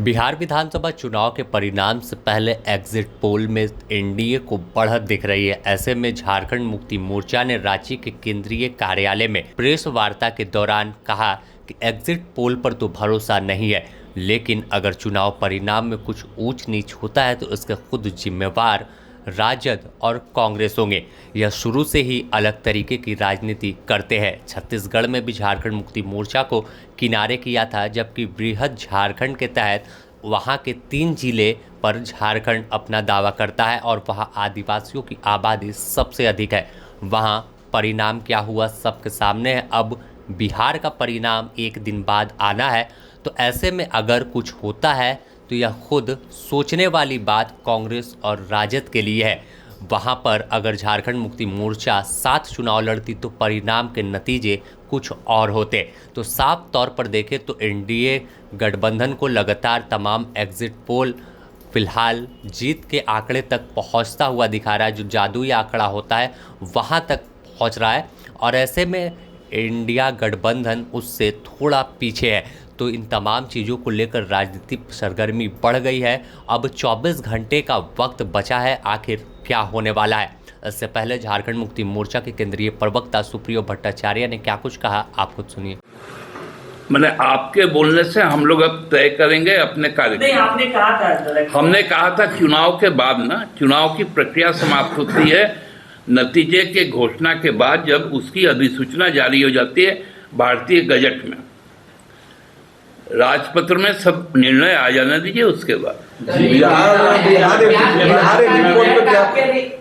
बिहार विधानसभा चुनाव के परिणाम से पहले एग्जिट पोल में एनडीए को बढ़त दिख रही है। ऐसे में झारखंड मुक्ति मोर्चा ने रांची के केंद्रीय कार्यालय में प्रेस वार्ता के दौरान कहा कि एग्जिट पोल पर तो भरोसा नहीं है, लेकिन अगर चुनाव परिणाम में कुछ ऊंच नीच होता है तो इसके खुद जिम्मेवार राजद और कांग्रेस होंगे। यह शुरू से ही अलग तरीके की राजनीति करते हैं। छत्तीसगढ़ में भी झारखंड मुक्ति मोर्चा को किनारे किया था, जबकि बृहद झारखंड के तहत वहां के 3 जिले पर झारखंड अपना दावा करता है और वहां आदिवासियों की आबादी सबसे अधिक है। वहां परिणाम क्या हुआ सबके सामने है। अब बिहार का परिणाम एक दिन बाद आना है, तो ऐसे में अगर कुछ होता है तो यह खुद सोचने वाली बात कांग्रेस और राजद के लिए है। वहां पर अगर झारखंड मुक्ति मोर्चा 7 चुनाव लड़ती तो परिणाम के नतीजे कुछ और होते। तो साफ तौर पर देखें तो एनडीए गठबंधन को लगातार तमाम एग्जिट पोल फिलहाल जीत के आंकड़े तक पहुंचता हुआ दिखा रहा है। जो जादुई आंकड़ा होता है वहां तक पहुंच रहा है, और ऐसे में इंडिया गठबंधन उससे थोड़ा पीछे है। तो इन तमाम चीज़ों को लेकर राजनीतिक सरगर्मी बढ़ गई है। अब 24 घंटे का वक्त बचा है, आखिर क्या होने वाला है। इससे पहले झारखंड मुक्ति मोर्चा के केंद्रीय प्रवक्ता सुप्रियो भट्टाचार्य ने क्या कुछ कहा, आप खुद सुनिए। मैंने आपके बोलने से हम लोग अब तय करेंगे अपने कार्यक्रम। नहीं, आपने कहा था, हमने कहा था चुनाव के बाद ना, चुनाव की प्रक्रिया समाप्त होती है नतीजे के घोषणा के बाद, जब उसकी अधिसूचना जारी हो जाती है भारतीय गजट में, राजपत्र में सब निर्णय आ जाने दीजिए। उसके बाद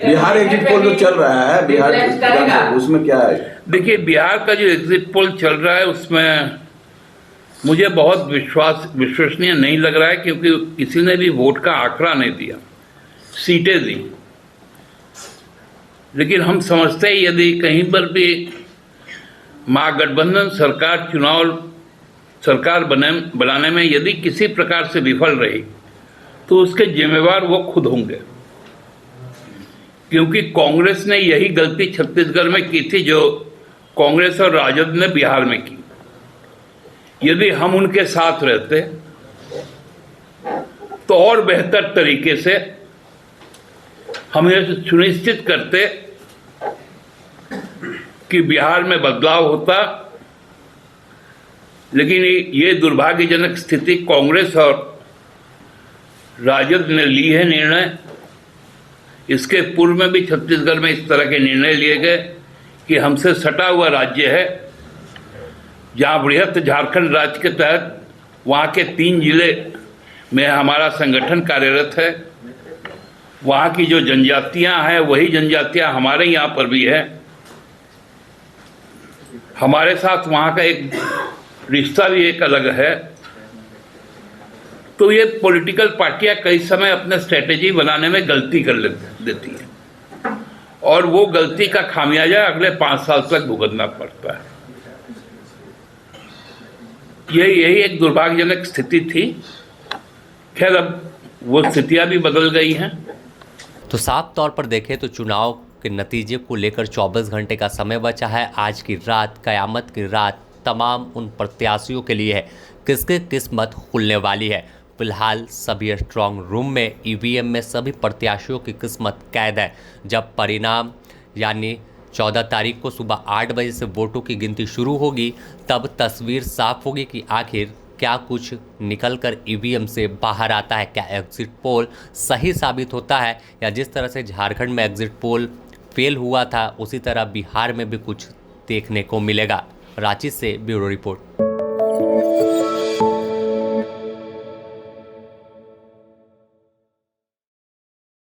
बिहार एग्जिट पोल जो चल रहा है, बिहार उसमें क्या है? देखिए, बिहार का जो एग्जिट पोल चल रहा है उसमें मुझे बहुत विश्वसनीय नहीं लग रहा है, क्योंकि किसी ने भी वोट का आंकड़ा नहीं दिया, सीटें दी। लेकिन हम समझते हैं यदि कहीं पर भी महागठबंधन सरकार बनाने में यदि किसी प्रकार से विफल रही तो उसके जिम्मेवार वो खुद होंगे, क्योंकि कांग्रेस ने यही गलती छत्तीसगढ़ में की थी जो कांग्रेस और राजद ने बिहार में की। यदि हम उनके साथ रहते तो और बेहतर तरीके से हम ये सुनिश्चित करते कि बिहार में बदलाव होता। लेकिन ये दुर्भाग्यजनक स्थिति कांग्रेस और राजद ने ली है निर्णय। इसके पूर्व में भी छत्तीसगढ़ में इस तरह के निर्णय लिए गए कि हमसे सटा हुआ राज्य है, जहां बृहत झारखंड राज्य के तहत वहां के 3 जिले में हमारा संगठन कार्यरत है। वहां की जो जनजातियां हैं वही जनजातियां हमारे यहाँ पर भी है। हमारे साथ वहां का एक रिश्ता भी एक अलग है। तो ये पॉलिटिकल पार्टियां कई समय अपने स्ट्रेटेजी बनाने में गलती कर देती हैं, और वो गलती का खामियाजा अगले 5 साल तक भुगतना पड़ता है। यही एक दुर्भाग्यजनक स्थिति थी। खैर, अब वो स्थितियां भी बदल गई हैं। तो साफ तौर पर देखें तो चुनाव के नतीजे को लेकर 24 घंटे का समय बचा है। आज की रात कयामत की रात तमाम उन प्रत्याशियों के लिए है किसकी किस्मत खुलने वाली है। फिलहाल सभी स्ट्रांग रूम में ईवीएम में सभी प्रत्याशियों की किस्मत कैद है। जब परिणाम यानी 14 तारीख को सुबह 8 बजे से वोटों की गिनती शुरू होगी, तब तस्वीर साफ होगी कि आखिर क्या कुछ निकलकर ईवीएम से बाहर आता है। क्या एग्जिट पोल सही साबित होता है, या जिस तरह से झारखंड में एग्जिट पोल फेल हुआ था उसी तरह बिहार में भी कुछ देखने को मिलेगा। रांची से ब्यूरो रिपोर्ट।